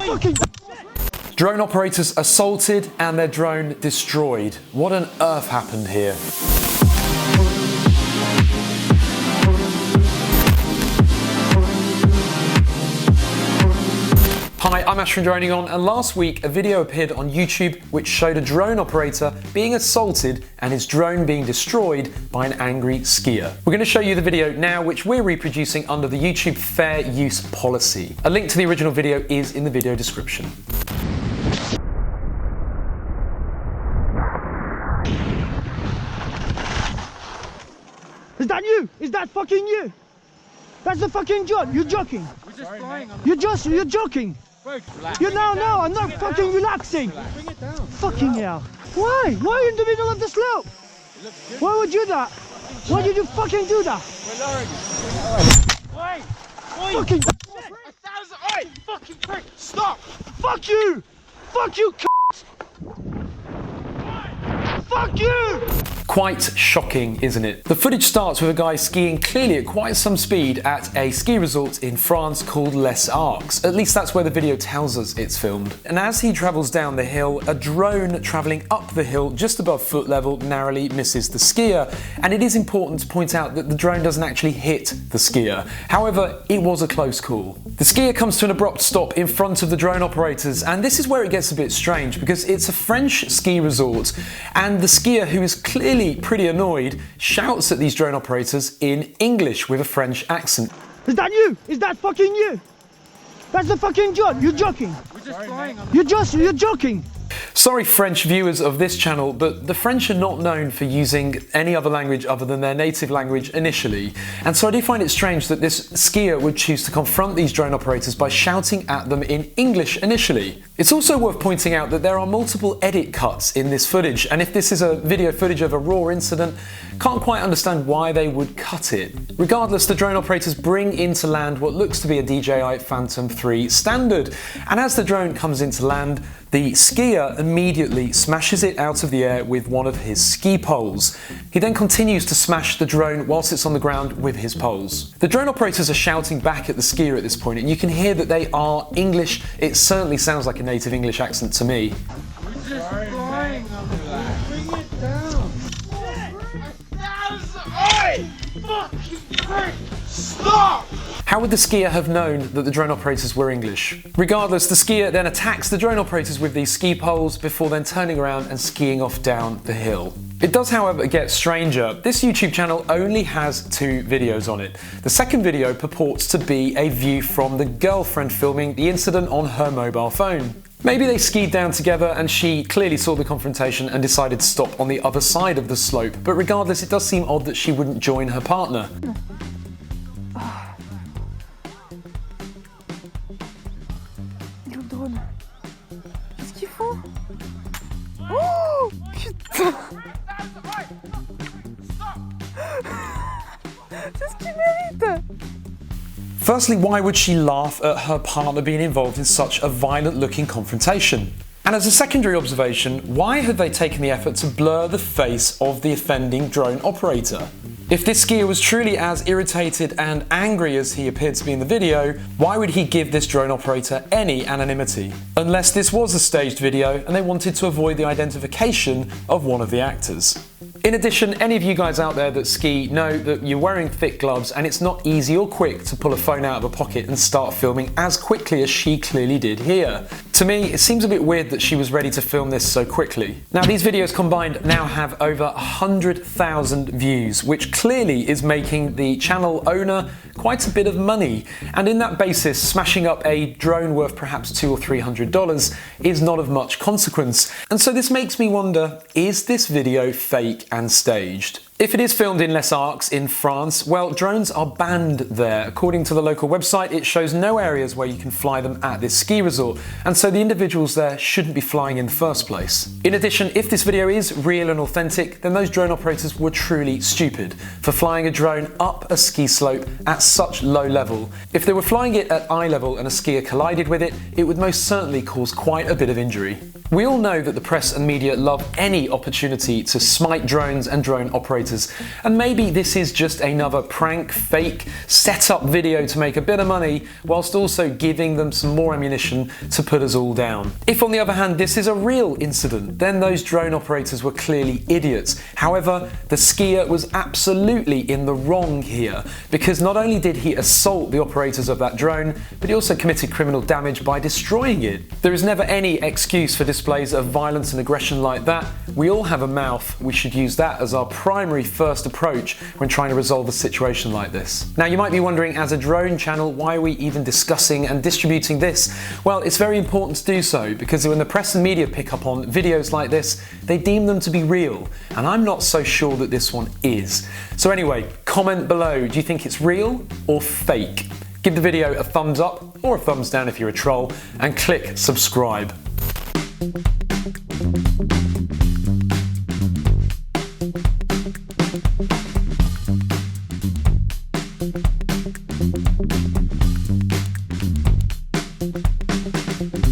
fucking... Drone operators assaulted and their drone destroyed. What on earth happened here? Hi, I'm Ash from DroningON, and last week a video appeared on YouTube which showed a drone operator being assaulted and his drone being destroyed by an angry skier. We're going to show you the video now, which we're reproducing under the YouTube Fair Use policy. A link to the original video is in the video description. Is that you? Is that fucking you? That's the fucking joke. You're joking. We're just flying on the... You're joking. No, I'm not fucking relaxing. Bring it down. Fucking hell. Why? Why are you in the middle of the slope? Why would you do that? Why did you fucking do that? We're lowering it. Oi! Fucking... 1,000! Oi! Fucking prick! Stop! Fuck you! Fuck you, c***! Fuck you! Quite shocking, isn't it? The footage starts with a guy skiing clearly at quite some speed at a ski resort in France called Les Arcs. At least that's where the video tells us it's filmed. And as he travels down the hill, a drone travelling up the hill just above foot level narrowly misses the skier. And it is important to point out that the drone doesn't actually hit the skier. However, it was a close call. The skier comes to an abrupt stop in front of the drone operators, and this is where it gets a bit strange because it's a French ski resort, and the skier, who is clearly pretty annoyed, shouts at these drone operators in English with a French accent. Is that you? Is that fucking you? That's the fucking joke. You're joking. We're just flying on You're joking. Sorry, French viewers of this channel, but the French are not known for using any other language other than their native language initially. And so I do find it strange that this skier would choose to confront these drone operators by shouting at them in English initially. It's also worth pointing out that there are multiple edit cuts in this footage, and if this is a video footage of a raw incident, can't quite understand why they would cut it. Regardless, the drone operators bring into land what looks to be a DJI Phantom 3 standard, and as the drone comes into land, the skier immediately smashes it out of the air with one of his ski poles. He then continues to smash the drone whilst it's on the ground with his poles. The drone operators are shouting back at the skier at this point, and you can hear that they are English. It certainly sounds like a native English accent to me. We're just flying on the land. Bring it down. 1,000! Oi! Fucking prick! Stop! How would the skier have known that the drone operators were English? Regardless, the skier then attacks the drone operators with these ski poles before then turning around and skiing off down the hill. It does, however, get stranger. This YouTube channel only has 2 videos on it. The second video purports to be a view from the girlfriend filming the incident on her mobile phone. Maybe they skied down together and she clearly saw the confrontation and decided to stop on the other side of the slope, but regardless, it does seem odd that she wouldn't join her partner. Qu'est-ce qu'il faut? Oh putain! C'est ce qu'il mérite! Firstly, why would she laugh at her partner being involved in such a violent-looking confrontation? And as a secondary observation, why have they taken the effort to blur the face of the offending drone operator? If this skier was truly as irritated and angry as he appeared to be in the video, why would he give this drone operator any anonymity? Unless this was a staged video and they wanted to avoid the identification of one of the actors. In addition, any of you guys out there that ski know that you're wearing thick gloves and it's not easy or quick to pull a phone out of a pocket and start filming as quickly as she clearly did here. To me, it seems a bit weird that she was ready to film this so quickly. Now, these videos combined now have over 100,000 views, which clearly is making the channel owner quite a bit of money. And in that basis, smashing up a drone worth perhaps $200 or $300 is not of much consequence. And so this makes me wonder, is this video fake and staged? If it is filmed in Les Arcs in France, well, drones are banned there. According to the local website, it shows no areas where you can fly them at this ski resort, and so the individuals there shouldn't be flying in the first place. In addition, if this video is real and authentic, then those drone operators were truly stupid for flying a drone up a ski slope at such low level. If they were flying it at eye level and a skier collided with it, it would most certainly cause quite a bit of injury. We all know that the press and media love any opportunity to smite drones and drone operators, and maybe this is just another prank, fake, set-up video to make a bit of money, whilst also giving them some more ammunition to put us all down. If on the other hand this is a real incident, then those drone operators were clearly idiots. However, the skier was absolutely in the wrong here, because not only did he assault the operators of that drone, but he also committed criminal damage by destroying it. There is never any excuse for displays of violence and aggression like that. We all have a mouth. We should use that as our primary first approach when trying to resolve a situation like this. Now you might be wondering, as a drone channel, why are we even discussing and distributing this? Well, it's very important to do so, because when the press and media pick up on videos like this, they deem them to be real, and I'm not so sure that this one is. So anyway, comment below, do you think it's real or fake? Give the video a thumbs up or a thumbs down if you're a troll, and click subscribe. Thank you.